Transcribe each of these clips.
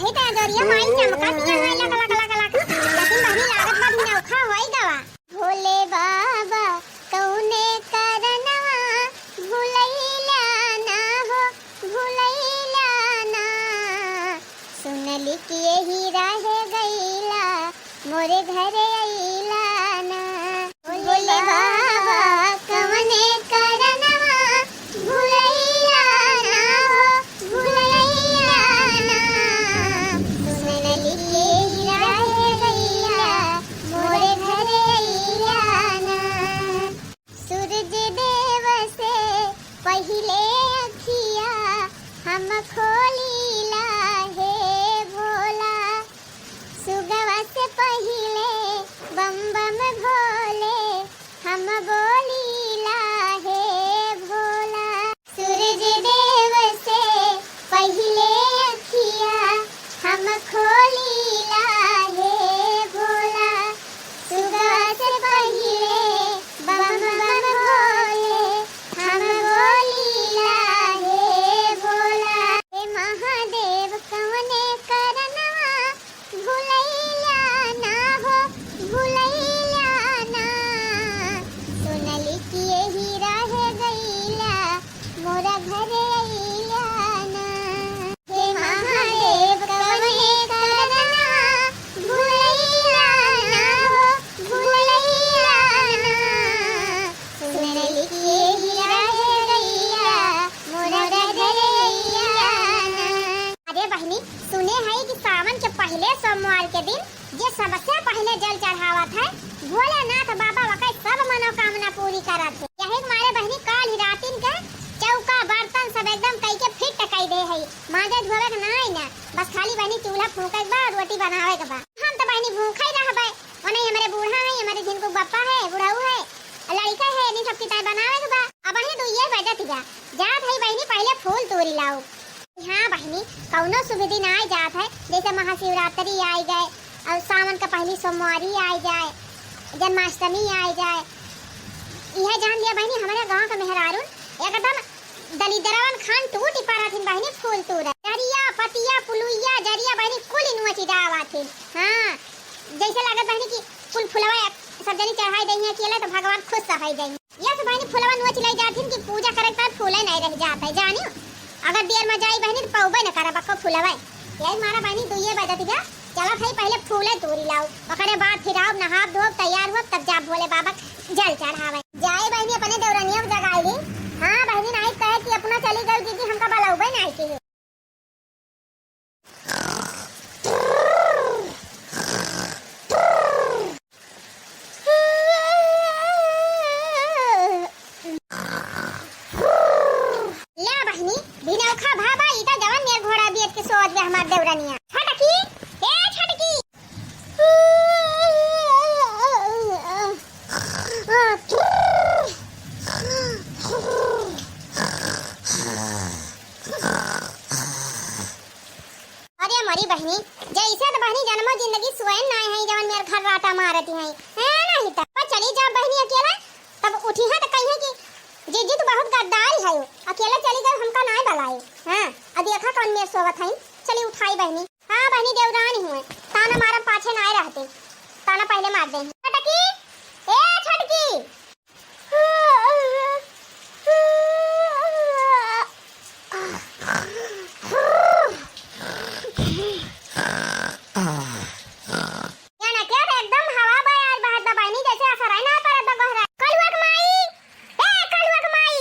देखी ता जोरिया माई चमका दिया है लग लग लग लग लेकिन बहनी लागत बा नौखा होई दवा भोले बाबा कौने करनवा भुलैला ना हो भुलैला ना सुनली कि यही रह गईला मोरे घरे आईला ना भोले बाबा कौने करनवा भुलैला ना हो भुलैला ना सुनली कि यही रह गईला मोरे घरे आईला ना सूरज देव से पहिले अखिया हम खोलीला हे भोला सुगवा से पहिले बम बम भोले हम बोलीला हे भोला सूरज देव से पहिले अखिया हम खोलीला हे भोला सुगवा से पहिले बम बम भोले हम बोलीला हे भोला हे महादेव कवने करनवा भुलैला ना हो भुलैला ना सुनली कि यही रह गईला मोरा घरे आईला ना हे महादेव कवने करनवा भुलैला ना हो भुलैला ना सुनली कि यही रह गईला मोरा घरे आईला ना अरे बहनी सुने है कि सावन के पहले सोमवार के दिन जे सबसे पहले जल चढ़ावत है भोलेनाथ बाबा वकै सब मनोकामना पूरी करत है यही मारे बहनी काल ही रातिन के चौका बर्तन सब एकदम कई के फिट कई दे है माजे धोवे के नहीं ना बस खाली बहनी चूल्हा फूके के बाद रोटी बनावे के बाद हम तो बहनी भूखे रहबे ओने हमारे बूढ़ा है हमारे जिनको बप्पा है बुढ़ाऊ है लड़का है नी सब की ताई बनावे के बाद अब बहनी तो ये बजत जा जात है बहनी पहले फूल तोड़ी लाओ हाँ बहनी कौनो शुभ दिन आ जात है जैसे महाशिवरात्रि आ जाए और सावन का पहली सोमवारी आ जाए जन्माष्टमी आ जाए यह जान लिया बहनी हमारे गांव का मेहरारून एकदम दलिदरवन खान टूटी पारा थी बहनी फूल तोड़ दरिया पतिया पुलुइया जरिया बहनी कुल इनवची दावा थी हाँ जैसे लागत बहनी की फूल फुलवा सब जनी चढ़ाई देंगे अकेले तो भगवान खुश सहाय देंगे यह तो बहनी फुलवा नवची लाई जाती कि पूजा करे के बाद फूले नहीं रह जाता है जानियो अगर देर में जाई बहनी तो पौबे न करा बक्को फुलवा यही मारा बहनी दुइये बजत जा चलो भाई पहले फूले तोड़ी लाओ ओकरे बाद फिर आओ नहा धो तैयार हो तब जा भोले बाबा जल चढ़ावे जाए बहनी अपने देवरनिया जगाई दी हाँ बहनी नहीं कहे कि अपना चली गई क्योंकि हमका बलौबे नहीं की ला बहनी बिनौखा भाबा इता जवन ने घोड़ा बेच के सोच दे हमार देवरनिया छटकी ए छटकी अरे हमारी बहनी जैसे तो बहनी जन्मो जिंदगी स्वयं ना है जवन मेरे घर राटा मारती है नहीं तब पर चली जा बहनी अकेला तब उठी है तो कहिए कि जीजी तो बहुत गद्दारी है अकेला चली गई हमका नहीं बलाई हां अब देखा कौन मेरे सोवत है चली उठाई बहनी हां बहनी देवरानी हुए ताना मारम पाछे ना रहते ताना पहले मार दे छटकी ए छटकी याना क्या एकदम हवा बा यार बाहर बहनी जैसे असर है ना पर गहरा कलवक माई ए कलवक माई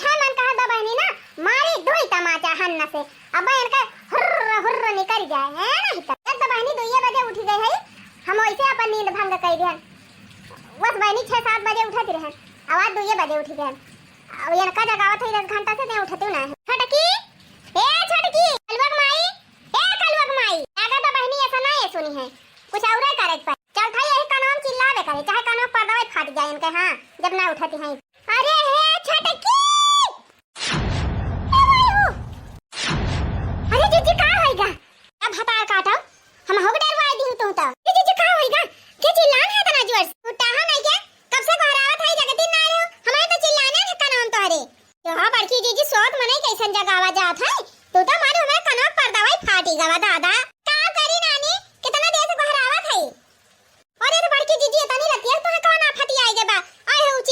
यह मन कहा दा बहनी ना मारी दोई तमाचा हन्न से अब इनका हुर्र हुर्र निकल जाए है नहीं तब बहनी 2 बजे उठ गई है हम वैसे अपन नींद भंग कर दिया बस बहनी 6-7 बजे उठती रहे आवाज 2 बजे उठ गए अब इनका जगावत है 10 घंटा से नहीं उठती ना छटकी ए छटकी कलवक माई आगा तो बहनी ऐसा नहीं सुनी है कुछ और करे पर चल भाई यही कानून चिल्लावे करे चाहे कानून पर दवाई फट जाए इनके हां जब ना उठती है अरे हे छटकी अरे जीजी का होएगा अब हतार काटा हम हो डरवाई दी तो जीजी का होएगा के चिल्लान है तना जोर से उठाहा नहीं के कब से घरावत है जगह दिन ना रहो हमारे तो चिल्लाना है कानून तोरे तो हां बड़की जीजी सोत मने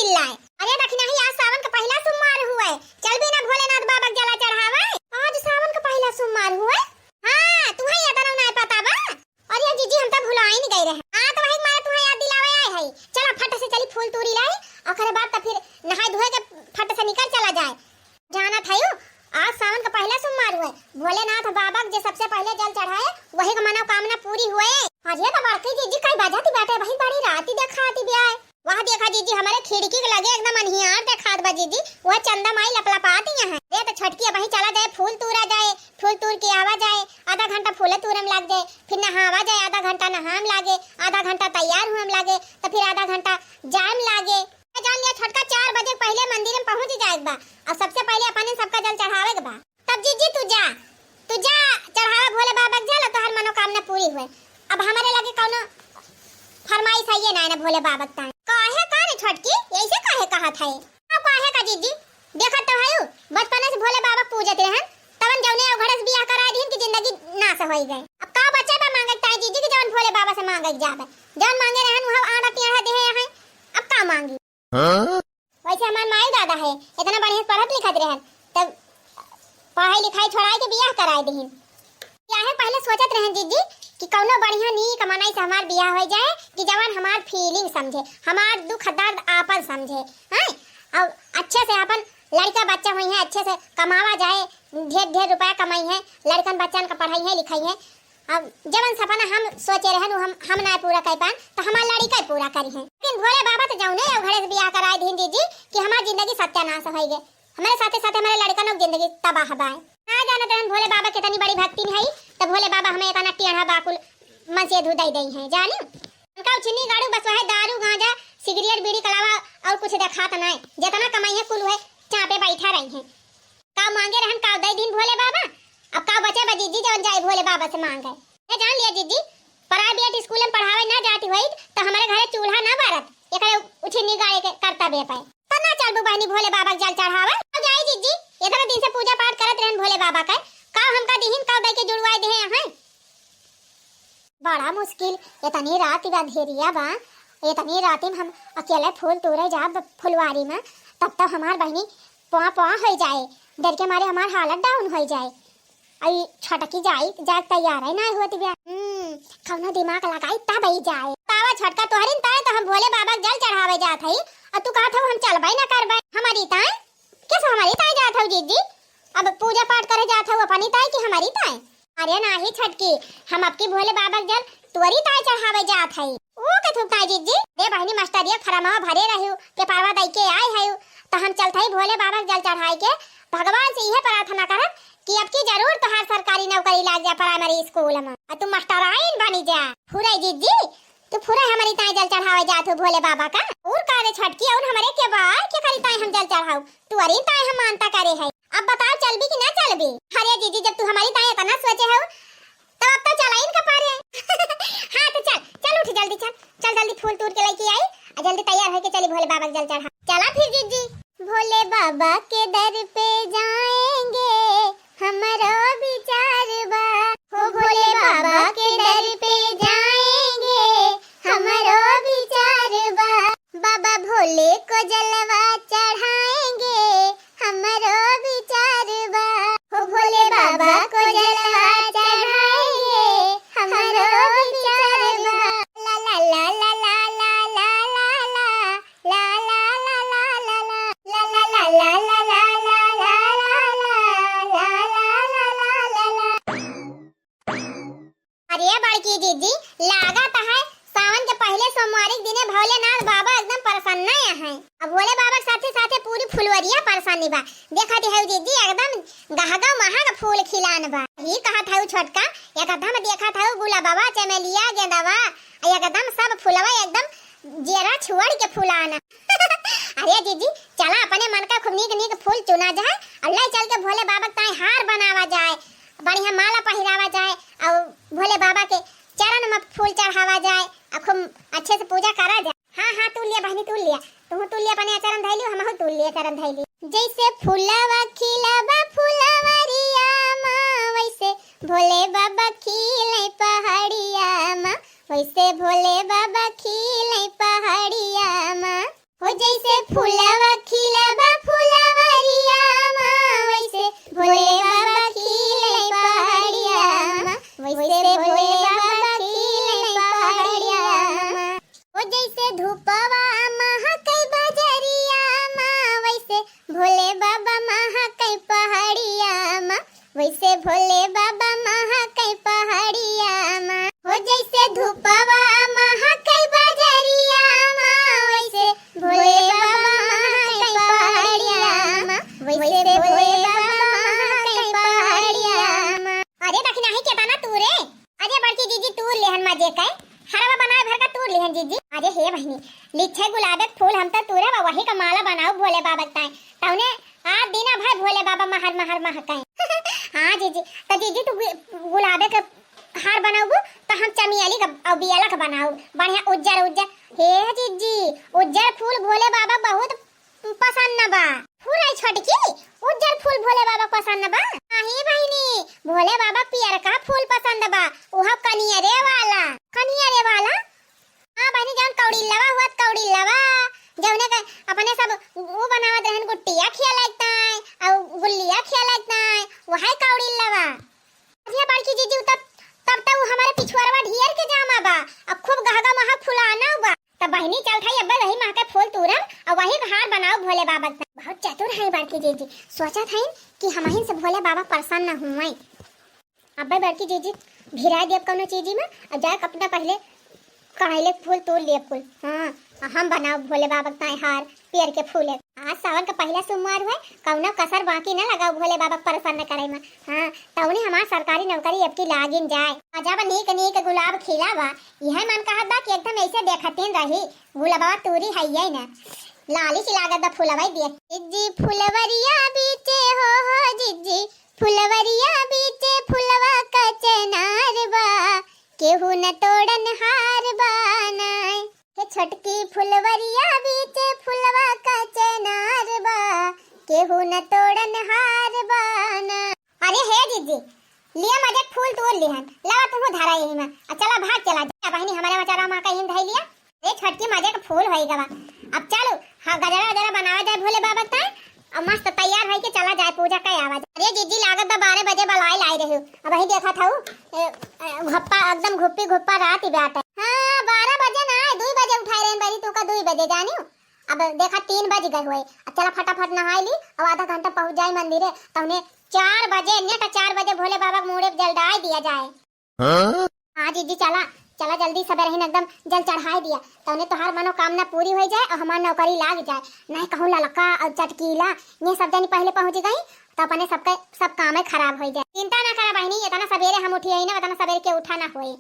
चिल्लाए। अरे देखना ही आज सावन का पहला सोमवार हुआ है, चल भी ना भोलेनाथ बाबा के जला चढ़ावे। आज सावन का पहला सोमवार हुआ है। हां तुम्हें याद नहीं पता बा। और ये जीजी हम तो भुला ही नहीं गए रहे। हां तो वही मारे तुम्हें याद दिलावे आए है। चलो फट से चली फूल तोड़ी लाई और करे बाद तो फिर नहाए धोए के फट से निकल चला जाए। जाना था यू आज सावन का पहला सोमवार हुआ है। भोलेनाथ बाबा के सबसे पहले जल चढ़ाए वही का मनोकामना पूरी हुए। अरे तो बड़की जीजी कई बजाती बैठे भाई बड़ी रात ही देखाती भी आए। वहां देखा जीजी हमारे खिड़की के लगे एकदम अनहियार देखात बा जीजी। वह चंदा माई लपलपाती है। ये तो छटकी वही चला जाए फूल तोड़ा जाए, फूल तोड़ के आवा जाए, आधा घंटा फूल तोड़म लग जाए, फिर नहावा जाए, आधा घंटा नहाम लागे, आधा घंटा तैयार हुम लागे, तो फिर आधा घंटा जाम लागे। जान लिया छटका 4 बजे पहले मंदिर में पहुंच जाएगा बा और सबसे पहले अपने सबका जल चढ़ावे के बा। तब जीजी तू जा चढ़ावा भोले बाबा के जल तो हर मनोकामना पूरी हुए। अब हमारे लगे कौनो फरमाइश है ना भोले बाबा का काहे का रे छटकी ऐसे काहे कहा था। अब काहे का जीजी देखत तो है बचपन से भोले बाबा पूजते रहन तवन जौने घड़स बियाह कराए दिन की जिंदगी नाश होई गए। अब का बच्चा बा मांगे ता जीजी के जौन भोले बाबा से मांगे जाबे जौन मांगे रहन वह आड़ा टेढ़ा दे है। अब का मांगी वैसे हमार माई दादा है इतना बढ़िया पढ़त लिखत रहन तब पढ़ाई लिखाई छोड़ाई के बियाह कराए दहिन। क्या है पहले सोचत रहन जीजी कि कौनो बढ़िया नी कमानाई से हमार बियाह हो जाए कि जवान हमार फीलिंग समझे, हमार दुख दर्द आपन समझे हैं और अच्छे से अपन लड़का बच्चा हुई है अच्छे से कमावा जाए, ढेर रुपया कमाई है, लड़कन बच्चन का पढ़ाई है लिखाई है। अब जवन सपना हम सोचे रहन हम ना पूरा कर पान तो हमार लड़का पूरा करी है। लेकिन भोले बाबा तो जौने घरे से बियाह कराए दिन जीजी कि हमार जिंदगी सत्यानाश हो गए, हमारे साथे साथे हमारे लड़का लोग जिंदगी तबाह बाय। ना जाने रहन भोले बाबा कितनी बड़ी भक्ति है तो भोले बाबा हमें एक ना टेढ़ा बाकुल मन से धुदाई दई है जाने उनका चिन्नी गाड़ू बस वह दारू गांजा सिगरेट बीड़ी कलावा और कुछ दिखाता नहीं जितना कमाई है कुल है चापे बैठा रही है। का मांगे रहन का दई दिन भोले बाबा अब का बचे बा जीजी जवन जाए भोले बाबा से मांगे। ये जान लिया जीजी प्राइवेट स्कूल में पढ़ावे ना जाती हुई तो हमारे घरे चूल्हा ना बारत एकरे उछनी गाए के करता बे पाए तो ना चल बहनी भोले बाबा जल चढ़ावे तो जाई जीजी इतना दिन से पूजा पाठ करत रहन भोले बाबा का हमका दिहिन का दई के जुड़वाए दे हैं। बड़ा मुश्किल इतनी रात अंधेरिया बा इतनी रात में हम अकेले फूल तोड़े जा फुलवारी में तब तक हमार बहनी पा हो जाए डर के मारे हमार हालत डाउन हो जाए। आई छटकी जाई जाग तैयार है ना होती बे कौनो दिमाग लगाई तब ही जाए तावा छटका तोहरिन ताए तो हम भोले बाबा जल चढ़ावे जात हई और तू कहत हो हम चलबई ना करबई हमारी ताए कैसे हमारी ताए जात हो जीजी अब पूजा पाठ करे जात हो अपनी ताए कि हमारी ताए। अरे नाही छटकी हम आपकी भोले बाबा जल तोरी ताए चढ़ावे जात हई ओ के थुकता जीजी रे बहनी मास्टरिया फरमावा भरे रहियो के पारवा दई के आए हई तो हम चलथई भोले बाबा जल चढ़ाई के भगवान से यह प्रार्थना करब कि अब की जरूर तोहार सरकारी नौकरी लाग जा प्राइमरी स्कूल में और तू मास्टराइन बनी जा। फुराई जीजी तू फुराई हमारी ताई जल चढ़ावे जात हो भोले बाबा का और कारे छटकी और हमारे के बा के करी ताई हम जल चढ़ाऊ तू अरे ताई हम मानता करे है। अब बताओ चलबी कि ना चलबी। अरे जीजी जब तू हमारी ताई इतना सोचे हो तो अब तो चला इन का पारे हां तो चल उठ जल्दी फूल तोड़ के लेके आई और जल्दी तैयार होके चली भोले बाबा जल चढ़ा। चला फिर जीजी भोले बाबा के दर पे जाएंगे हमारा विचार बा हो भोले बाबा के दर पे जाएंगे हमारा विचार बा बाबा भोले को जलवा चढ़ाएंगे हमारा विचार बा हो भोले बाबा को जलवा चढ़ाएंगे हमारा विचार बा ला ला ला ला ला ला ला ला ला ला ला ला ला बड़की जीजी लागत है सावन के पहले सोमवारी दिने भोलेनाथ बाबा एकदम प्रसन्न है। अब भोले बाबा के साथे साथे पूरी फुलवरिया प्रसन्न बा देखत है जीजी एकदम गहगा महक फूल खिलान बा। ये कहत है छोटका एकदम देखत है गुलाबवा चमेलिया गेंदावा एकदम सब फुलवा एकदम जेरा छुअड़ के फुलाना अरे जीजी चला अपने मन का खूब नीक फूल चुना जाए अल्लाह चल के भोले बाबा ताई हार बनावा जाए बढ़िया माला पहिरावा जाए और भोले बाबा के चरण में फूल चढ़ावा जाए और खूब अच्छे से पूजा करा जाए। हाँ तू लिया बहनी तू लिया अपने चरण धैली हम तू लिया चरण धैली जैसे फूलवा खिलावा फुलवरिया माँ वैसे भोले बाबा खिले पहाड़िया माँ वैसे भोले बाबा खिले पहाड़िया माँ हो जैसे फूलवा खिलबा फुलवरिया माँ वैसे भोले बाबा खिले पहाड़िया माँ वैसे भोले बाबा खिले पहाड़िया माँ ओ जैसे धूपवा महकै बजरिया माँ वैसे भोले बाबा महकै पहाड़िया माँ वैसे भोले बाबा महकै पहाड़िया माँ हो जैसे धूपवा महकै बजरिया माँ वैसे भोले बाबा महकै पहाड़िया माँ वैसे भोले बाबा महकै पहाड़िया माँ अरे दखना ही केतना तू रे अरे बड़की जीजी तूर लेहन मजे कै हरवा बनाए भर का तूर लेहन जीजी अरे हे बहनी लिच्छे गुलाब के फूल हम त तूरे वही का माला बनाओ भोले बाबा ताए तौने आज दिना भर भोले बाबा महर महर महकाए हां जीजी त जीजी तू गुलाब के हार बनाऊ तो हम चमेली का और बियाला का बनाऊ बढ़िया उज्जर उज्जर हे जीजी उज्जर फूल भोले बाबा बहुत पसंद न बा फूल है छोटकी उज्जर फूल भोले बाबा पसंद न बा नहीं बहिनी भोले बाबा पियर का फूल पसंद बा ओह कनियरे वाला हां बहिनी जान कौड़ी लवा हुआ कौड़ी लवा जौने का अपने सब वो बनावत रहन गुट्टिया खिया लगता है और गुल्लिया खिया लगता है वही कौड़ी लवा अरे बड़की जीजी तब तक हमारे पिछुआरवा ढियर के जामा बा अब खूब गहगा महा फुलाना बा तब बहिनी चल थाई अब्बे वही मां के फूल तुरम और वही हार बनाओ भोले बाबा का बहुत चतुर है बड़की जीजी सोचा था कि हमहिन से भोले बाबा परेशान न हुए अब्बे बड़की जीजी भिरा देब कोनो चीजी में और जाए अपना पहले कढ़ाईले फूल तोड़ लिए फूल हां हम बनाओ भोले बाबा का हार पियर के फूल आज सावन का पहला सोमवार हुआ कौनो कसर बाकी न लगाओ भोले बाबा परेशान न करे में हां तौने हमार सरकारी नौकरी अब की लागिन जाए अजब नीक नीक गुलाब खिला बा यह मन कहत बा कि एकदम ऐसे देखतेन रही गुलाबा तूरी हइये न लाली सी लागत बा फुलवाई दिए जिज्जी फुलवरिया बीचे हो जिज्जी फुलवरिया बीचे फुलवा का चनार बा केहू न तोड़न हार बनाए के छोटकी फुलवरिया बीचे फुलवा का चनार बा केहू न तोड़न हार बना अरे हे जीजी लिया मजे फूल तोड़ लिहन लवा तुम धारा यही में चला भाग चला जा बहनी हमारे मचारा मां का इन धई लिया ए छोटकी मजे का फूल होई गवा अब चलो हां गजरा गजरा बनावा जाए भोले बाबा का अब मस्त तैयार है कि चला जाए पूजा का आवाज अरे जीजी लागत बा 12 बजे बलाई लाई रही अब वही देखा था घप्पा एकदम घुप्पी घुप्पा रात ही बात है हां 12 बजे ना 2 बजे उठाई रेन बारी तू का 2 बजे जानी अब देखा 3 बज गए हुए अब चला फटाफट नहाई ली और आधा घंटा पहुंच जाए मंदिर है तो उन्हें 4 बजे नेट 4 बजे भोले बाबा के मुड़े जलदाई दिया जाए हां जीजी चला चला जल्दी सबेरे ही एकदम जल चढ़ाई दिया तो उन्हें तोहार मनोकामना पूरी हो जाए और हमार नौकरी लाग जाए नहीं कहूं ललका और चटकीला ये सब जनी पहले पहुंच गई तो अपने सबके सब काम खराब हो जाए चिंता ना करा बहनी इतना सवेरे हम उठी ना इतना सवेरे के उठा ना होए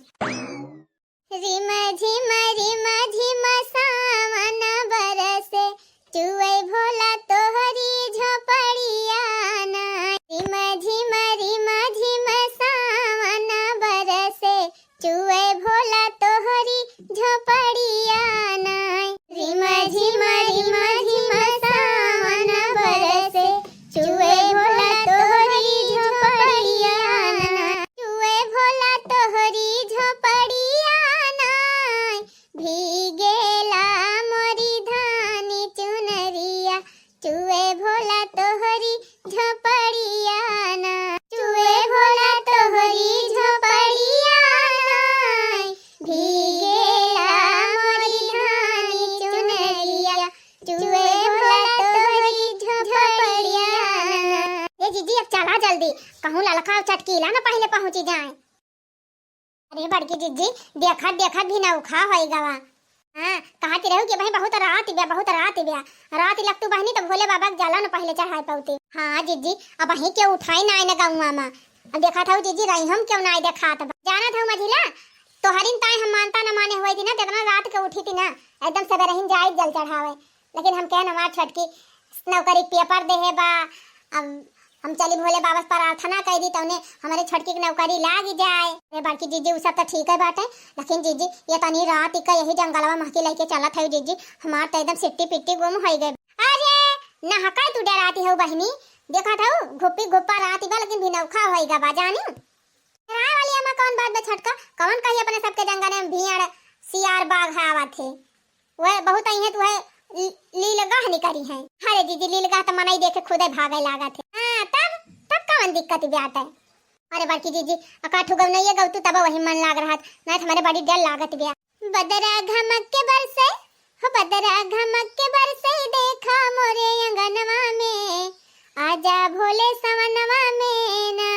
रिमा झिमा सावन बरसे चुए भोला तोहरी झोपड़िया ना रिमा झिमा सावन बरसे चुए भोला तोहरी झोपड़िया ना रिमा झिमा सावन बरसे चुए भोला तोहरी झोपड़िया ना चुए भोला तोहरी झोपड़िया ना भीगेला मोरी धानी चुनरिया चुए भोला तोहरी झोपड़िया ना चुए भोला तोहरी झोपड़िया ना भीगेला मोरी धानी चुनरिया चुए भोला तोहरी झोपड़िया ना ए जीजी अब चला जल्दी कहूं ललका चटकीला ना पहले पहुंची जाए अरे बड़की जीजी देखत भी ना उखा होई गवा हां कहती रहू कि भाई बहुत रात लगतू बहनी तो भोले बाबा के जला न पहले चढ़ाई पौती हां जीजी अब वही के उठाई ना न गौवा में अब देखा था जीजी रही हम क्यों ना देखा था जाना था मझिला तो हरिन ताई हम मानता न माने होई थी ना कितना रात के उठी थी ना एकदम सवेरे ही जाई जल चढ़ावे लेकिन हम कह नवा छटकी नौकरी पेपर दे है बा अब हम चली भोले बाबा प्रार्थना कर दी तो उन्हें हमारे छटकी की नौकरी लाग जाए अरे बाकी जीजी सब तो ठीक है बात है लेकिन जीजी ये तनी रात का यही जंगलवा महकी लेके चला था जीजी हमार तो एकदम सिट्टी पिट्टी गुम हो गए अरे नहका तू डराती हो बहनी देखा था घुप्पी घुप्पा रात बा लेकिन भिनौखा होएगा बा जानी राय वाली अम्मा कौन बात बा छटका कौन कही अपने सबके जंगल में भीड़ सियार बाघ आवा थे वह बहुत आई है तू है लीलगाह नहीं करी है। अरे दीदी लीलगाह तो मनाई देखे खुदे भागे लागत है। हाँ तब कौन दिक्कत ब्यात है। अरे बड़की दीदी अकाठू गव नहीं गव तू तब वही मन लाग रहा नहीं तो हमारे बड़ी डर लागत ब्या। बदरा घमक के बरसे हो बदरा घमक के बरसे देखा मोरे अंगनवा में आजा भोले सवनवा में ना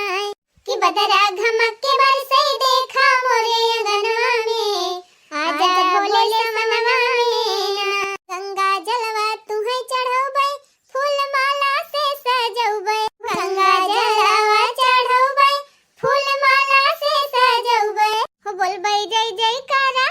कि बदरा घमक के बरसे देखा मोरे अंगनवा में आजा भोले सवनवा में ना गंगा जलवा तुहे चढ़ौबै फूल माला से सजौबै गंगा जलवा चढ़ौबै फूल माला से सजौबै हो बोलबै जय जयकारा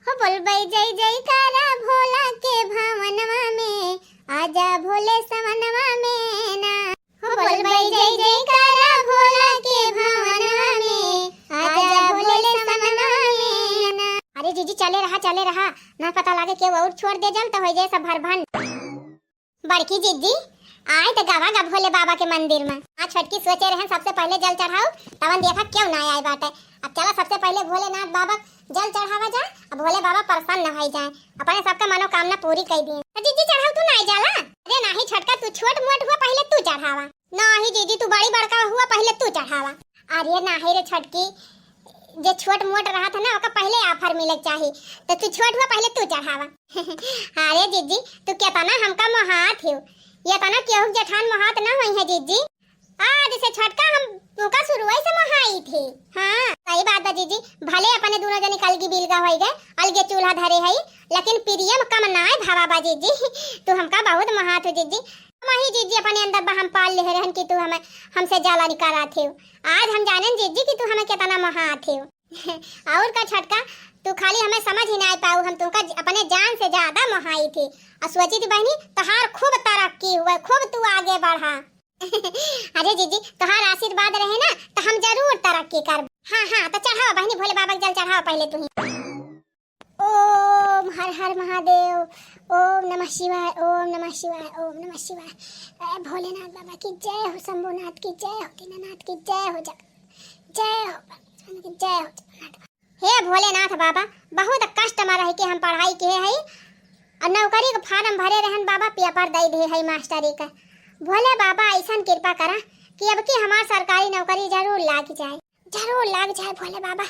हो बोलबै जय जयकारा भोला के भवनवा में आजा भोले सवनवा में ना हो बोलबै जय जयकारा भोला के भवनवा में आजा भोले सवनवा में ना। अरे जीजी चले रहा ना पता लागे के और छोड़ दे जल तो हो जाए सब भरभन। बड़की जीजी आए तो गावा गा भोले बाबा के मंदिर में आज छटकी सोचे रहे सबसे पहले जल चढ़ाओ तवन देखा क्यों ना आए बाटे। अब चला सबसे पहले भोलेनाथ बाबा जल चढ़ावा जा अब भोले बाबा प्रसन्न हो जाए अपने सबका मनोकामना पूरी कर दिए। जीजी चढ़ाओ तू नहीं जाला। अरे नहीं छटका तू छोट मोट हुआ पहले तू चढ़ावा। नहीं जीजी तू बड़ी बड़का हुआ पहले तू चढ़ावा। अरे नहीं रे छटकी जे छोट मोट रहा था ना ओका पहले ऑफर मिले चाहिए तो तू छोट हुआ पहले तू चढ़ावा। अरे जीजी तू क्या तना हमका मोहात है ये तना केहू जेठान मोहात ना हुई है जीजी। आज से छटका हम तुका शुरुआत से मोहाई थे। हाँ सही बात है जीजी भले अपने दोनों जने कलगी बिलगा होई गए अलगे चूल्हा धरे है लेकिन प्रियम कम ना है भावा जीजी तू हमका बहुत मोहात हो जीजी। वही जीजी अपने अंदर हम पाल ले रहन कि तू हमें हमसे जाला निकाला थे आज हम जाने जीजी कि तू हमें कितना मोहात है। और का छटका तू खाली हमें समझ ही नहीं पाऊ हम तुमका अपने जान से ज्यादा मोहाई थी और सोची थी बहनी तहार खूब तरक्की हुआ खूब तू आगे बढ़ा। अरे जीजी तहार आशीर्वाद रहे ना तो हम जरूर तरक्की कर। हाँ तो चढ़ाओ बहनी भोले बाबा जल चढ़ाओ पहले तू ही। ओम हर हर महादेव ओम नमः शिवाय ओम नमः शिवाय ओम नमः शिवाय। भोलेनाथ बाबा की जय हो शंभुनाथ की जय हो दीनानाथ की जय हो जय हो जय हो। हे भोलेनाथ बाबा बहुत कष्ट में रह के हम पढ़ाई के है और नौकरी का फार्म भरे रहन बाबा पेपर दे दे है मास्टरी का। भोले बाबा ऐसा कृपा करा कि अब की हमार सरकारी नौकरी जरूर लाग जाए भोले बाबा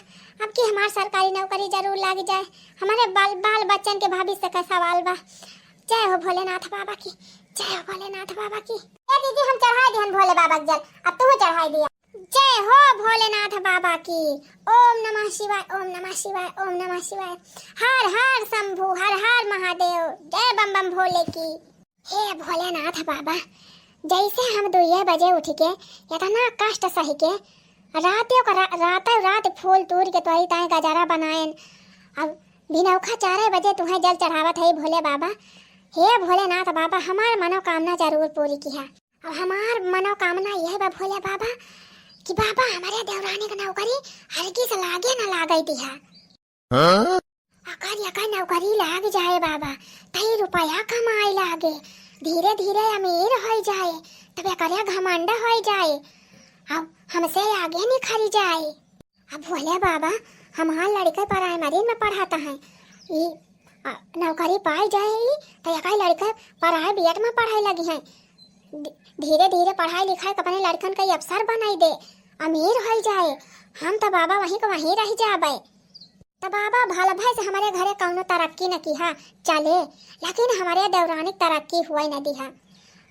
अब की हमार सरकारी नौकरी जरूर लाग जाए हमारे बाल बच्चन के भविष्य का सवाल बा। जय हो भोलेनाथ बाबा की जय हो भोलेनाथ बाबा की। दीदी हम चढ़ा दिहन भोले बाबा के जल अब तू चढ़ाई दिया। जय हो भोलेनाथ बाबा की ओम नमः शिवाय ओम नमः शिवाय ओम नमः शिवाय। हर हर शंभु हर हर महादेव जय बम बम भोले की। हे भोलेनाथ बाबा जैसे हम 2 बजे उठ के इतना कष्ट सही के रात फूल तूर के तोरी ताए गजारा बनाएन अब बिनौखा 4 बजे तुम्हें जल चढ़ावत है भोले बाबा। हे भोलेनाथ बाबा हमार मनोकामना जरूर पूरी किया। अब हमार मनोकामना यह बा भोले बाबा कि बाबा हमारे देवरानी का नौकरी हल्की से लागे ना लागई दिया। अकर नौकरी लाग जाए बाबा तई रुपया कमाए लागे धीरे धीरे अमीर हो जाए तब करे घमंड हो जाए अब हमसे आगे निखर जाए। अब भोले बाबा हमार लड़का प्राइमरी में पढ़ाता है नौकरी पाई जाए तो एक लड़का प्राइवेट में पढ़ाई लगी है धीरे धीरे पढ़ाई लिखाई अपने लड़कन का अफसर बनाई दे अमीर हो जाए हम तो बाबा वहीं को वहीं रह जाबे। तो बाबा भल भाई से हमारे घरे कौनो तरक्की न किया चले लेकिन हमारे देवरानी तरक्की हुआ न दिया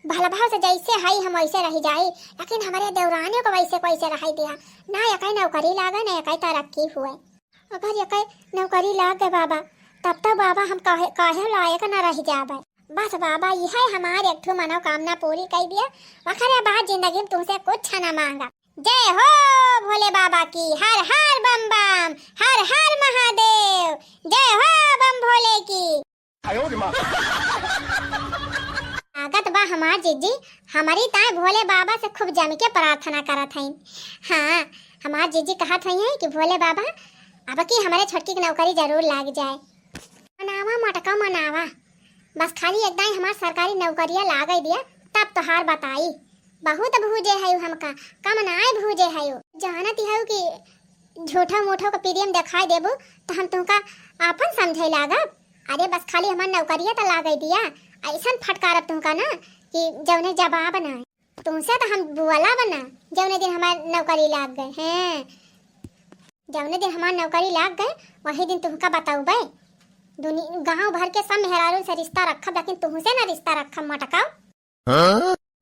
भल भाव से जैसे है हम वैसे रह जाए लेकिन हमारे देवरानी को वैसे रह दिया ना एक नौकरी लागे ना एक तरक्की हुए। अगर एक नौकरी लाग गए बाबा तब तो बाबा हम कहे लायक न रह जाबे। बस बाबा यह हमारे एक मनोकामना पूरी कर दिया वखरे बाद जिंदगी में तुमसे कुछ न मांगा। जय हो भोले बाबा की हर हर बम बम हर हर महादेव जय हो बम भोले की। आगत बा हमार जीजी हमारी ताए भोले बाबा से खूब जम के प्रार्थना करत हई। हाँ हमार जीजी कहत हई है कि भोले बाबा अब की हमारे छोटकी की नौकरी जरूर लाग जाए। मनावा मटका मनावा बस खाली एकदम हमार सरकारी नौकरिया लाग दिया तब तो हार बताई बहुत भूजे है हमका कम नाय भूजे है जानत है कि झूठा मूठा का प्रियम दिखाई देबू तो हम तुमका आपन समझे लागा। अरे बस खाली हमार नौकरिया तो लाग दिया ऐसा फटकारब तुमका ना कि जौने जवाब ना तुमसे तो हम बुआला बना। जौने दिन हमारे नौकरी लाग गए हैं, जौने दिन हमारे नौकरी लाग गए वही दिन तुमका बताऊ बे। दुनिया गांव भर के सब मेहरारू से रिश्ता रखब, लेकिन तुमसे ना रिश्ता रखब मटकाओ।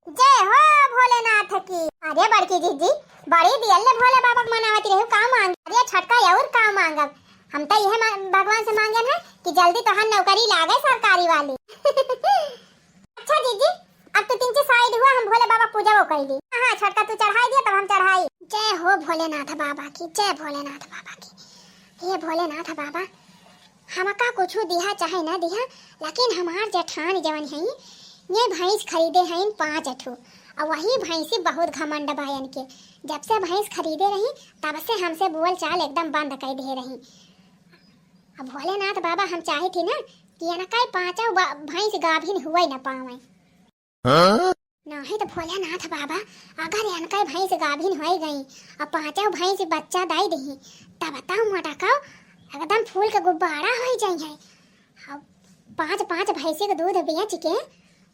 जय हो भोलेनाथ की। अरे बड़की जीजी बड़ी दियल्ले भोले बाबा के मनावती रहू, का मांग अरे छटका और का मांगब। हम तो यह भगवान से मांगन है कि जल्दी तोहर नौकरी लागे सरकारी वाली। अच्छा जीजी अब तो 3 से साइड हुआ, हम भोले बाबा पूजा वो कर ली। हाँ छटका तू चढ़ाई दिया तब हम चढ़ाई। जय हो भोलेनाथ बाबा की, जय भोलेनाथ बाबा की। हे भोलेनाथ बाबा हमका कुछ दिया चाहे ना दिया, लेकिन हमार जेठान जवन है ये भैंस खरीदे हैं 5 ठो, और वही भैंसी बहुत घमंड बायन के। जब से भैंस खरीदे रही तब से हमसे बोल चाल एकदम बंद कर दे रही। अब भोलेनाथ बाबा हम चाहे थी ना कि ना कई 5 भैंस गाभिन हुए न पावे। नहीं तो भोलेनाथ बाबा अगर इनका भैंस गाभिन हो गई और 5 भैंस बच्चा दे दी तब बताओ मटकाओ एकदम फूल के गुब्बारा हो जाए। अब 5 भैंसी के दूध बेच के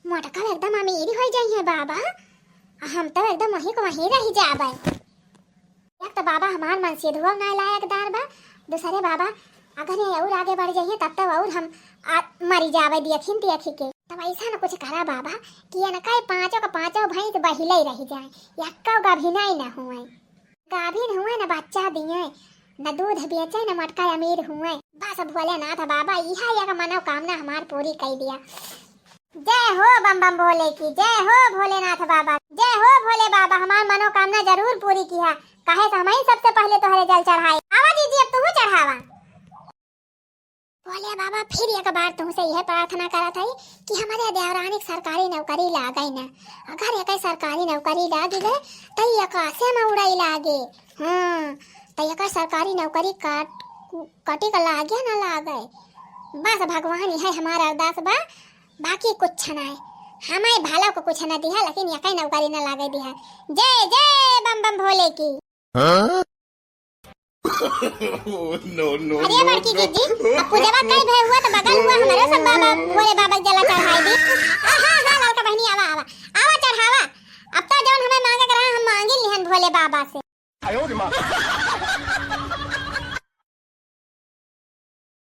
मटका एकदम अमीर हो जाए बाबा। हम तो एकदम वहीं को वहीं रह जाबे। एक तो बाबा हमार मन से धुआ ना लायकदार बा, दूसरे बाबा अगर ये और आगे बढ़ जाइए तब तक और हम मरी जाबे देखिन देखी के। तब ऐसा न कुछ करा बाबा कि ये न कई 5 का 5 भैंस बहिले रह जाए, यक्का गाभिन ही न हुए। गाभिन हुए न बच्चा दिए न दूध बेचे न मटका अमीर हुए। बस भोलेनाथ बाबा यह एक मनोकामना हमार पूरी कर दिया। जय हो बम बम भोले की, जय हो भोलेनाथ बाबा, जय हो भोले बाबा। हमार मनोकामना जरूर पूरी किया, काहे तो हम ही सबसे पहले तोहरे जल चढ़ाई। आवा दीदी अब तू चढ़ावा। भोले बाबा फिर एक बार तुमसे यह प्रार्थना करा था कि हमारे देवरानी सरकारी नौकरी लागे ना। अगर एक सरकारी नौकरी लागी गए तो आकाशे में उड़ाई लागे। हाँ तो एक सरकारी नौकरी कटी का लागे ना लागे। बस भगवान यह हमारा अरदास बा, बाकी कुछ ना है। हमारे भाला को कुछ न दिया, लेकिन यह कई नौकरी न लागे दिया। जय जय बम बम भोले की। no, no, अरे बड़की दीदी अब पूजा कई भे हुआ तो